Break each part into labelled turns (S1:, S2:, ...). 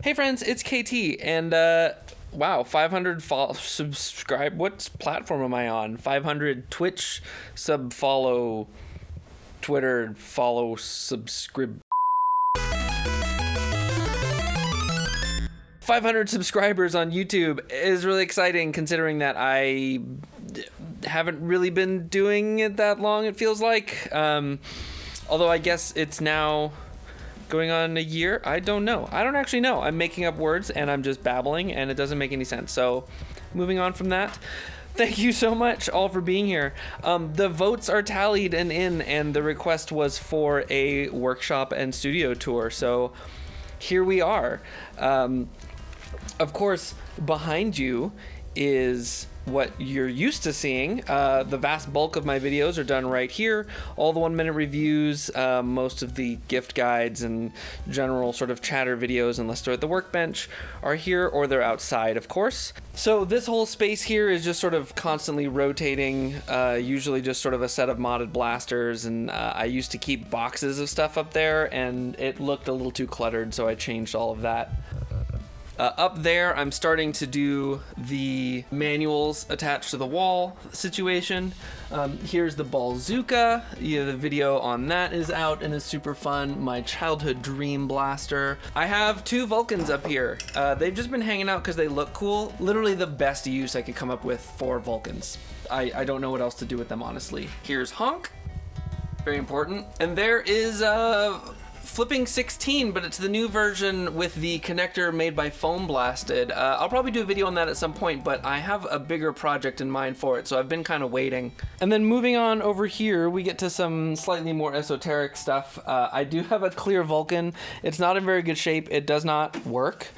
S1: Hey friends, it's KT, and wow, 500 subscribe. What platform am I on? 500 Twitch follow, Twitter follow, subscribe. 500 subscribers on YouTube is really exciting, considering that I haven't really been doing it that long, it feels like. Although I guess it's now going on a year. I don't know. I don't actually know. I'm making up words and I'm just babbling and it doesn't make any sense. So moving on from that, thank you so much all for being here. The votes are tallied and in, and the request was for a workshop and studio tour. So here we are. Of course, behind you is what you're used to seeing. The vast bulk of my videos are done right here. All the 1 minute reviews, most of the gift guides and general sort of chatter videos, unless they're at the Workbench, are here, or they're outside, of course. So this whole space here is just sort of constantly rotating, usually just sort of a set of modded blasters, and I used to keep boxes of stuff up there, and it looked a little too cluttered, so I changed all of that. Up there, I'm starting to do the manuals attached to the wall situation. Here's the bazooka. Yeah, the video on that is out and is super fun. My childhood dream blaster. I have 2 Vulcans up here. They've just been hanging out because they look cool. Literally the best use I could come up with for Vulcans. I don't know what else to do with them, honestly. Here's Honk. Very important. And there is Flipping 16, but it's the new version with the connector made by Foam Blasted. I'll probably do a video on that at some point, but I have a bigger project in mind for it, so I've been kind of waiting. And then moving on over here, we get to some slightly more esoteric stuff. I do have a clear Vulcan. It's not in very good shape. It does not work.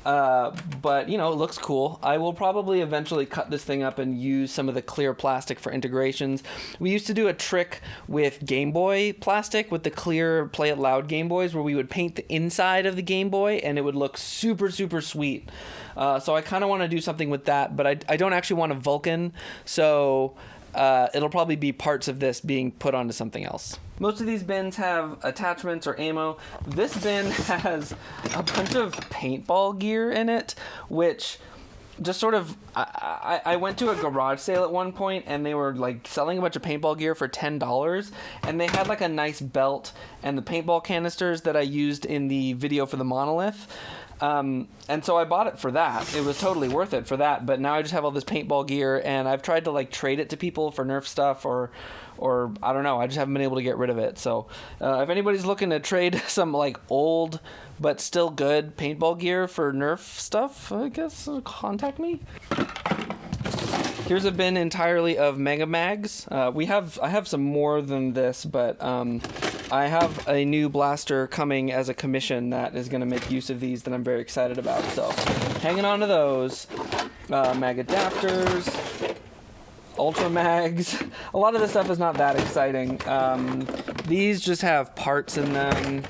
S1: But, you know, it looks cool. I will probably eventually cut this thing up and use some of the clear plastic for integrations. We used to do a trick with Game Boy plastic, with the clear Play It Loud Game Boys, where we would paint the inside of the Game Boy and it would look super, super sweet. So I kind of want to do something with that, but I don't actually want a Vulcan, so it'll probably be parts of this being put onto something else. Most of these bins have attachments or ammo. This bin has a bunch of paintball gear in it, which just sort of, I went to a garage sale at one point and they were like selling a bunch of paintball gear for $10, and they had like a nice belt and the paintball canisters that I used in the video for the monolith. And so I bought it for that. It was totally worth it for that, but now I just have all this paintball gear and I've tried to like trade it to people for Nerf stuff or I don't know, I just haven't been able to get rid of it. So if anybody's looking to trade some like old but still good paintball gear for Nerf stuff, I guess contact me. Here's a bin entirely of Mega Mags. I have some more than this, but I have a new blaster coming as a commission that is going to make use of these that I'm very excited about. So hanging on to those. Mag adapters, Ultra Mags. A lot of this stuff is not that exciting. These just have parts in them.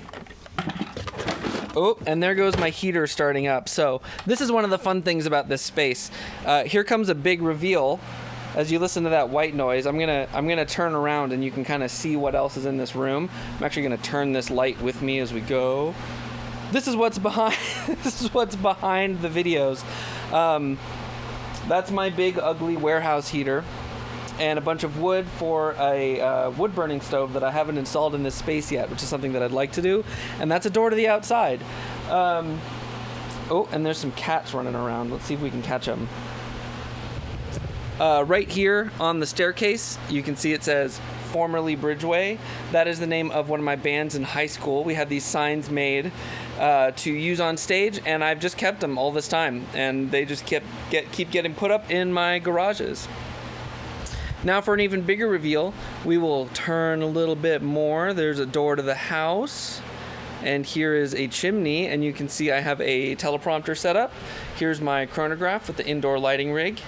S1: Oh, and there goes my heater starting up. So this is one of the fun things about this space. Here comes a big reveal. As you listen to that white noise, I'm gonna turn around and you can kind of see what else is in this room. I'm actually gonna turn this light with me as we go. This is what's behind. This is what's behind the videos. That's my big ugly warehouse heater, and a bunch of wood for a wood burning stove that I haven't installed in this space yet, which is something that I'd like to do. And that's a door to the outside. Oh, and there's some cats running around. Let's see if we can catch them. Right here on the staircase, you can see it says formerly Bridgeway. That is the name of one of my bands in high school. We had these signs made to use on stage, and I've just kept them all this time, and they just keep getting put up in my garages. Now for an even bigger reveal, we will turn a little bit more. There's a door to the house, and here is a chimney, and you can see I have a teleprompter set up. Here's my chronograph with the indoor lighting rig.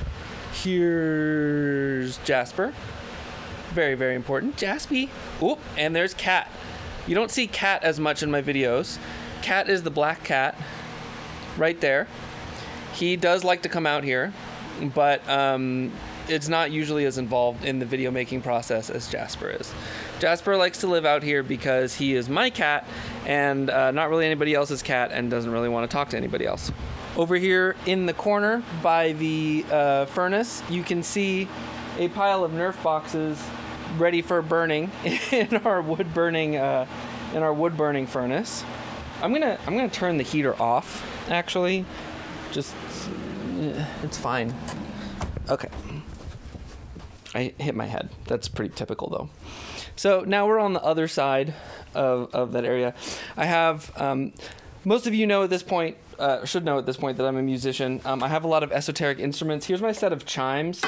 S1: Here's Jasper. Very, very important. Jaspy. Oop, and there's Cat. You don't see Cat as much in my videos. Cat is the black cat right there. He does like to come out here, but it's not usually as involved in the video making process as Jasper is. Jasper likes to live out here because he is my cat and not really anybody else's cat, and doesn't really want to talk to anybody else. Over here in the corner by the furnace, you can see a pile of Nerf boxes ready for burning in our wood burning furnace. I'm gonna turn the heater off. Actually, just it's fine. Okay. I hit my head. That's pretty typical though. So now we're on the other side of that area. I have most of you know at this point, should know at this point, that I'm a musician. I have a lot of esoteric instruments. Here's my set of chimes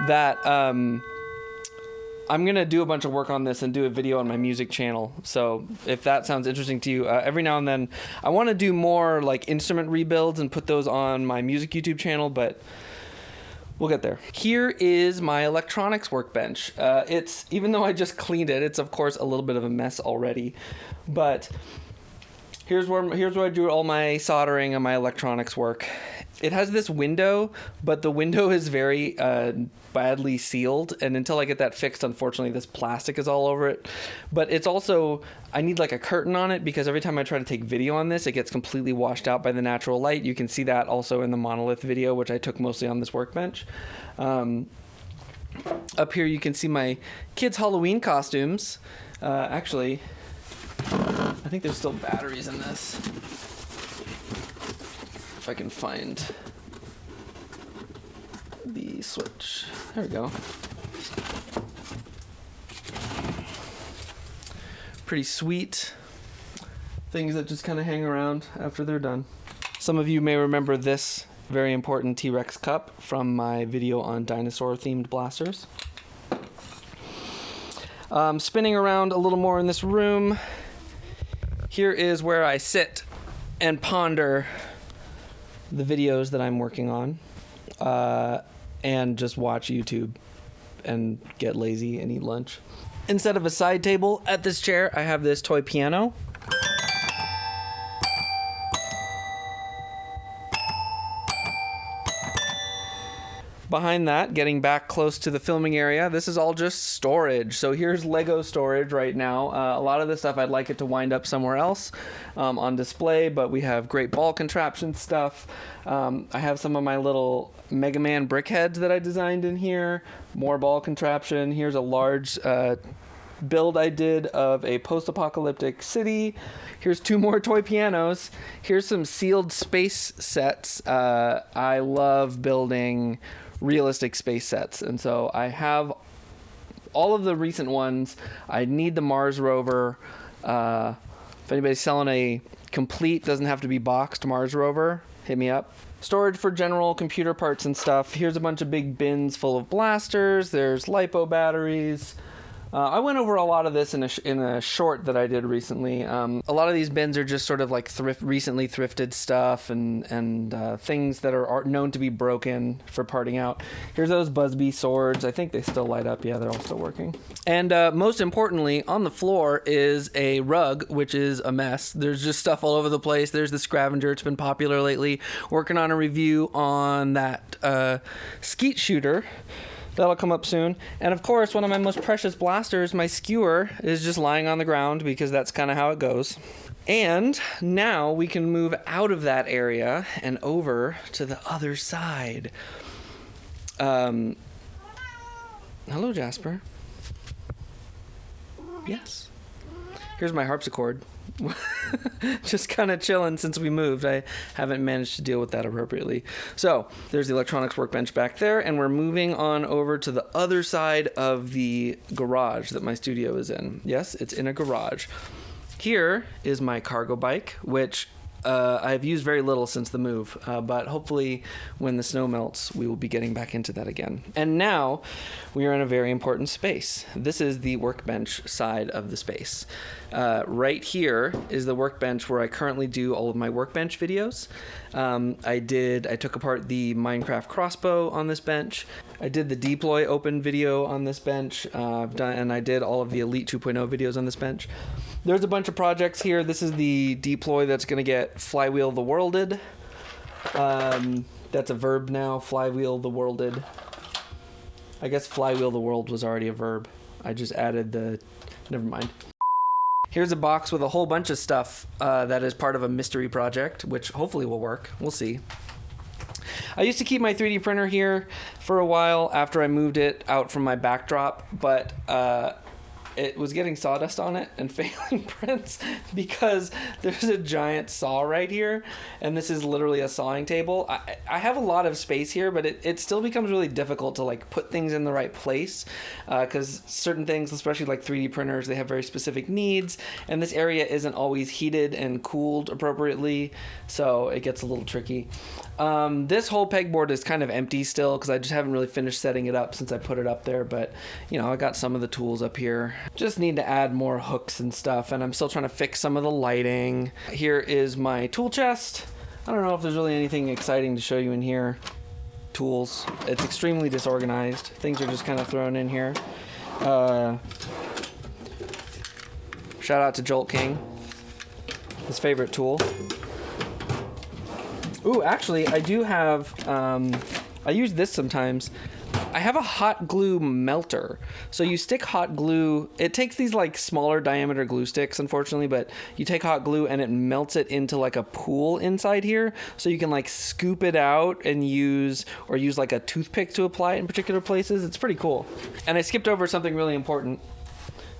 S1: that I'm going to do a bunch of work on this and do a video on my music channel. So if that sounds interesting to you, every now and then I want to do more like instrument rebuilds and put those on my music YouTube channel, but we'll get there. Here is my electronics workbench. It's, even though I just cleaned it, it's of course a little bit of a mess already, but here's where I do all my soldering and my electronics work. It has this window, but the window is very badly sealed, and until I get that fixed, unfortunately, this plastic is all over it. But it's also, I need like a curtain on it, because every time I try to take video on this, it gets completely washed out by the natural light. You can see that also in the monolith video, which I took mostly on this workbench. Up here you can see my kids' Halloween costumes. Actually, I think there's still batteries in this. If I can find the switch. There we go. Pretty sweet things that just kind of hang around after they're done. Some of you may remember this very important T-Rex cup from my video on dinosaur-themed blasters. Spinning around a little more in this room, here is where I sit and ponder the videos that I'm working on, and just watch YouTube and get lazy and eat lunch. Instead of a side table at this chair, I have this toy piano. Behind that, getting back close to the filming area, this is all just storage. So here's Lego storage right now. A lot of this stuff I'd like it to wind up somewhere else on display, but we have great ball contraption stuff. I have some of my little Mega Man brick heads that I designed in here. More ball contraption. Here's a large build I did of a post-apocalyptic city. Here's 2 more toy pianos. Here's some sealed space sets. I love building realistic space sets, and so I have all of the recent ones. I need the Mars rover. If anybody's selling a complete, doesn't have to be boxed Mars rover, hit me up. Storage for general computer parts and stuff. Here's a bunch of big bins full of blasters. There's LiPo batteries. I went over a lot of this in a short that I did recently. A lot of these bins are just sort of like recently thrifted stuff and things that are known to be broken for parting out. Here's those Busby swords. I think they still light up. Yeah, they're all still working. And most importantly, on the floor is a rug, which is a mess. There's just stuff all over the place. There's the Scavenger. It's been popular lately. Working on a review on that skeet shooter. That'll come up soon. And of course, one of my most precious blasters, my skewer, is just lying on the ground because that's kind of how it goes. And now we can move out of that area and over to the other side. Hello, Jasper. Yes. Here's my harpsichord. Just kind of chilling since we moved. I haven't managed to deal with that appropriately. So there's the electronics workbench back there, and we're moving on over to the other side of the garage that my studio is in. Yes, it's in a garage. Here is my cargo bike, which I've used very little since the move, but hopefully when the snow melts, we will be getting back into that again. And now we are in a very important space. This is the workbench side of the space. Right here is the workbench where I currently do all of my workbench videos. I took apart the Minecraft crossbow on this bench. I did the Deploy Open video on this bench, and I did all of the Elite 2.0 videos on this bench. There's a bunch of projects here. This is the Deploy that's going to get Flywheel the Worlded. That's a verb now. Flywheel the worlded. I guess flywheel the world was already a verb. I just added the... Never mind. Here's a box with a whole bunch of stuff that is part of a mystery project, which hopefully will work. We'll see. I used to keep my 3D printer here for a while after I moved it out from my backdrop, but it was getting sawdust on it and failing prints because there's a giant saw right here, and this is literally a sawing table. I have a lot of space here, but it still becomes really difficult to like put things in the right place because certain things, especially like 3D printers, they have very specific needs, and this area isn't always heated and cooled appropriately, so it gets a little tricky. This whole pegboard is kind of empty still because I just haven't really finished setting it up since I put it up there, but you know, I got some of the tools up here. Just need to add more hooks and stuff, and I'm still trying to fix some of the lighting. Here is my tool chest. I don't know if there's really anything exciting to show you in here. Tools. It's extremely disorganized. Things are just kind of thrown in here. Shout out to Jolt King. His favorite tool. Ooh, actually, I do have, I use this sometimes. I have a hot glue melter. So you stick hot glue, it takes these like smaller diameter glue sticks, unfortunately, but you take hot glue and it melts it into like a pool inside here. So you can like scoop it out and use like a toothpick to apply it in particular places. It's pretty cool. And I skipped over something really important.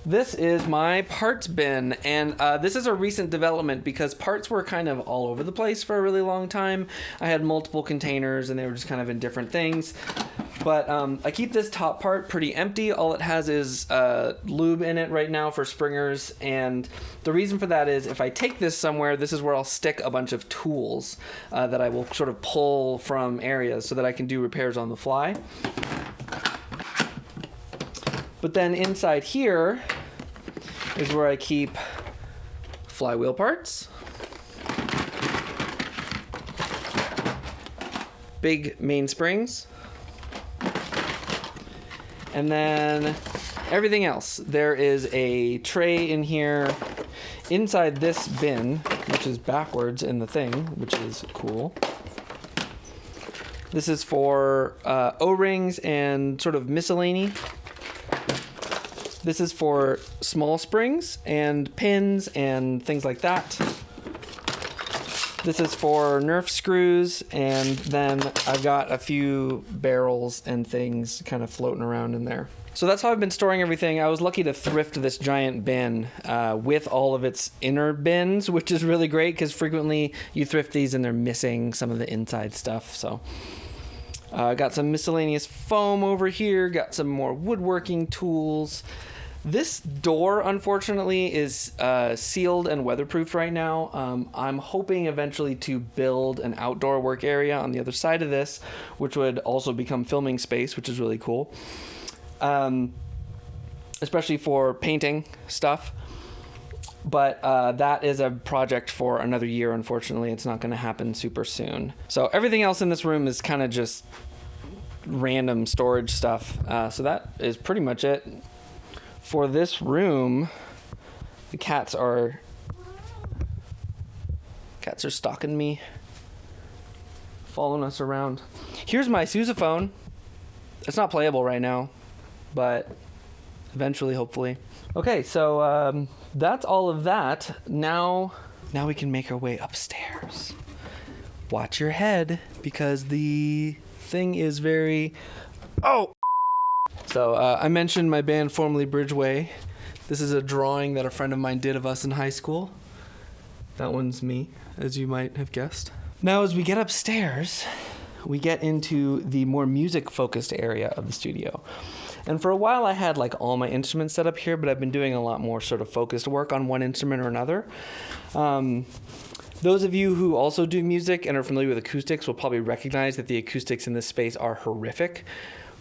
S1: This is my parts bin, and this is a recent development because parts were kind of all over the place for a really long time. I had multiple containers and they were just kind of in different things. But I keep this top part pretty empty. All it has is lube in it right now for springers, and the reason for that is if I take this somewhere, this is where I'll stick a bunch of tools that I will sort of pull from areas so that I can do repairs on the fly. But then inside here is where I keep flywheel parts, big mainsprings, and then everything else. There is a tray in here inside this bin, which is backwards in the thing, which is cool. This is for O-rings and sort of miscellany. This is for small springs and pins and things like that. This is for Nerf screws, and then I've got a few barrels and things kind of floating around in there. So that's how I've been storing everything. I was lucky to thrift this giant bin with all of its inner bins, which is really great because frequently you thrift these and they're missing some of the inside stuff. So got some miscellaneous foam over here, got some more woodworking tools. This door, unfortunately, is sealed and weatherproofed right now. I'm hoping eventually to build an outdoor work area on the other side of this, which would also become filming space, which is really cool. Especially for painting stuff. But that is a project for another year, unfortunately. It's not going to happen super soon. So everything else in this room is kind of just random storage stuff. So that is pretty much it. For this room, the cats are stalking me, following us around. Here's my sousaphone. It's not playable right now, but eventually, hopefully. Okay, so that's all of that. Now we can make our way upstairs. Watch your head, because the thing is very... Oh! So I mentioned my band, formerly Bridgeway. This is a drawing that a friend of mine did of us in high school. That one's me, as you might have guessed. Now, as we get upstairs, we get into the more music-focused area of the studio. And for a while, I had like all my instruments set up here, but I've been doing a lot more sort of focused work on one instrument or another. Those of you who also do music and are familiar with acoustics will probably recognize that the acoustics in this space are horrific.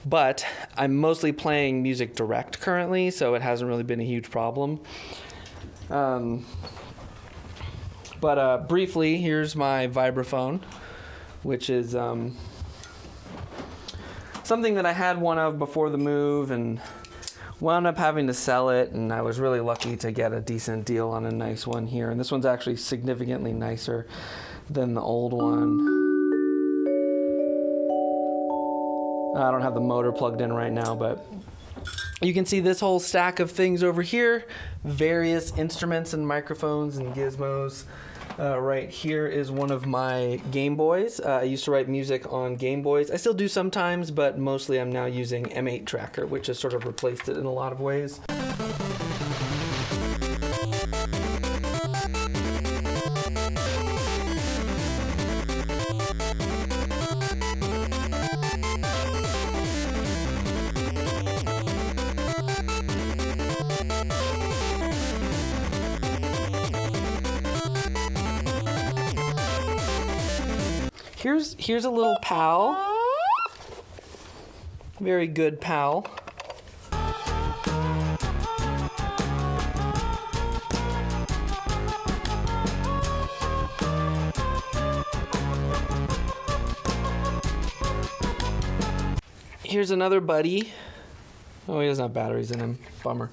S1: But I'm mostly playing music direct currently, so it hasn't really been a huge problem. But briefly, here's my vibraphone, which is something that I had one of before the move and wound up having to sell it, and I was really lucky to get a decent deal on a nice one here. And this one's actually significantly nicer than the old one. I don't have the motor plugged in right now, but you can see this whole stack of things over here, various instruments and microphones and gizmos. Right here is one of my Game Boys. I used to write music on Game Boys. I still do sometimes, but mostly I'm now using M8 Tracker, which has sort of replaced it in a lot of ways. Here's a little pal. Very good pal. Here's another buddy. Oh, he doesn't have batteries in him. Bummer.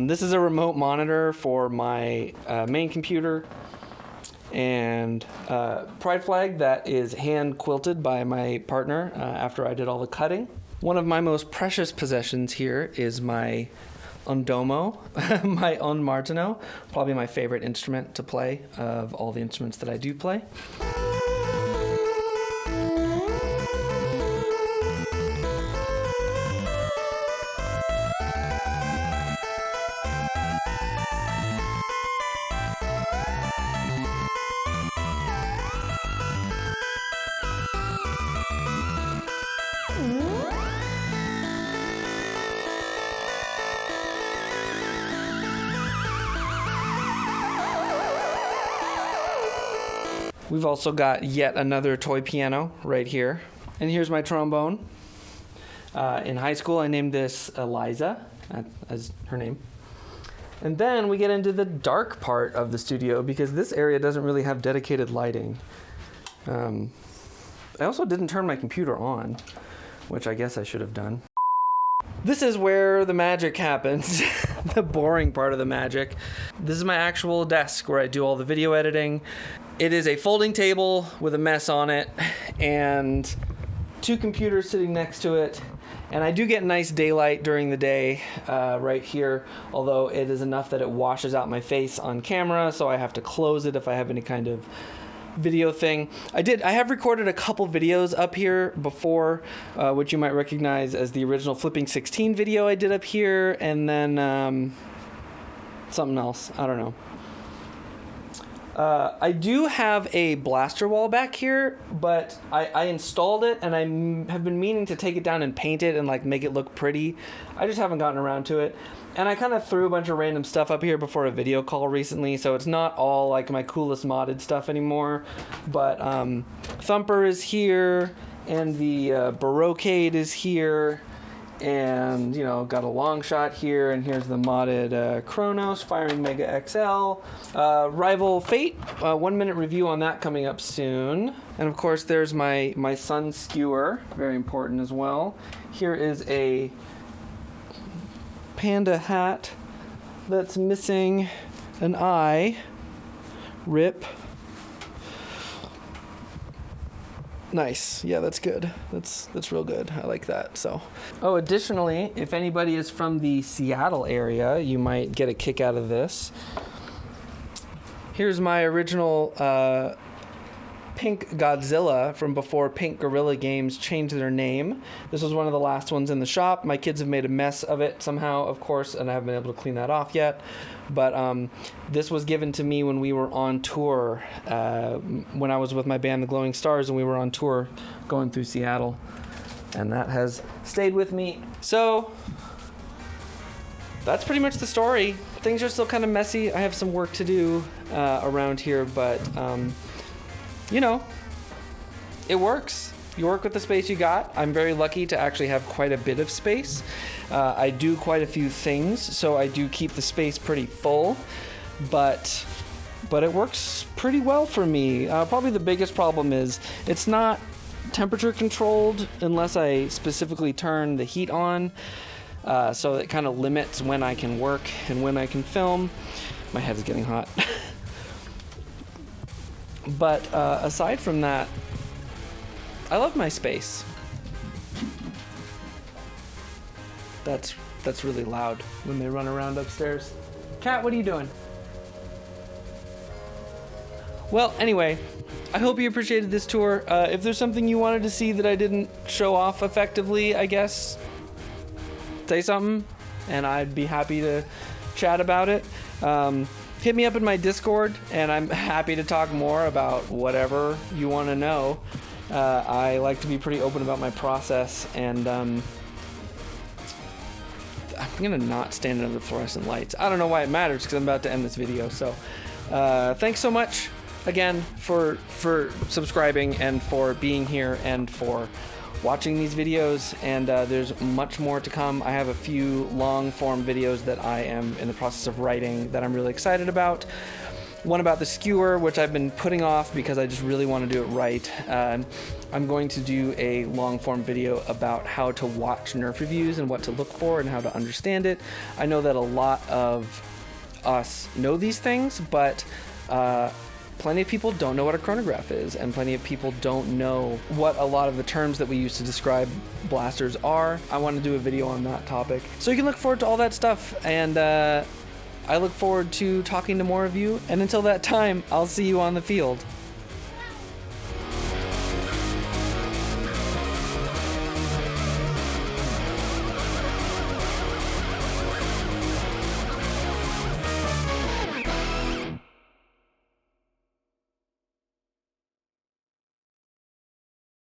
S1: This is a remote monitor for my main computer, and pride flag that is hand quilted by my partner after I did all the cutting. One of my most precious possessions here is my Undomo, my Un Martino, probably my favorite instrument to play of all the instruments that I do play. We've also got yet another toy piano right here. And here's my trombone. In high school, I named this Eliza, as her name. And then we get into the dark part of the studio because this area doesn't really have dedicated lighting. I also didn't turn my computer on, which I guess I should have done. This is where the magic happens, the boring part of the magic. This is my actual desk where I do all the video editing. It is a folding table with a mess on it and two computers sitting next to it. And I do get nice daylight during the day right here, although it is enough that it washes out my face on camera, so I have to close it if I have any kind of video thing. I have recorded a couple videos up here before, which you might recognize as the original Flipping 16 video I did up here, and then something else, I don't know. I do have a blaster wall back here, but I installed it and I have been meaning to take it down and paint it and like make it look pretty. I just haven't gotten around to it. And I kind of threw a bunch of random stuff up here before a video call recently, so it's not all like my coolest modded stuff anymore. But Thumper is here, and the Barocade is here, and you know, got a long shot here, and here's the modded Chronos Firing Mega XL. Rival Fate, 1 minute review on that coming up soon. And of course there's my sun skewer, very important as well. Here is a panda hat that's missing an eye. Rip. Nice. Yeah, that's good. That's real good. I like that. So, oh, additionally, if anybody is from the Seattle area, you might get a kick out of this. Here's my original Pink Godzilla from before Pink Gorilla Games changed their name. This was one of the last ones in the shop. My kids have made a mess of it somehow, of course, and I haven't been able to clean that off yet. But this was given to me when we were on tour, when I was with my band, The Glowing Stars, and we were on tour going through Seattle. And that has stayed with me. So, that's pretty much the story. Things are still kind of messy. I have some work to do around here, but you know, it works. You work with the space you got. I'm very lucky to actually have quite a bit of space. I do quite a few things, so I do keep the space pretty full, but it works pretty well for me. Probably the biggest problem is it's not temperature controlled unless I specifically turn the heat on, so it kind of limits when I can work and when I can film. My head is getting hot. But aside from that, I love my space. That's really loud when they run around upstairs. Cat, what are you doing? Well, anyway, I hope you appreciated this tour. If there's something you wanted to see that I didn't show off effectively, I guess, say something, and I'd be happy to chat about it. Hit me up in my Discord, and I'm happy to talk more about whatever you want to know. I like to be pretty open about my process, and I'm gonna not stand under the fluorescent lights. I don't know why it matters, because I'm about to end this video. So thanks so much again for subscribing and for being here and for watching these videos, and there's much more to come. I have a few long form videos that I am in the process of writing that I'm really excited about. One about the skewer, which I've been putting off because I just really want to do it right. I'm going to do a long form video about how to watch Nerf reviews and what to look for and how to understand it. I know that a lot of us know these things, but plenty of people don't know what a chronograph is, and plenty of people don't know what a lot of the terms that we use to describe blasters are. I want to do a video on that topic. So you can look forward to all that stuff, and I look forward to talking to more of you, and until that time, I'll see you on the field.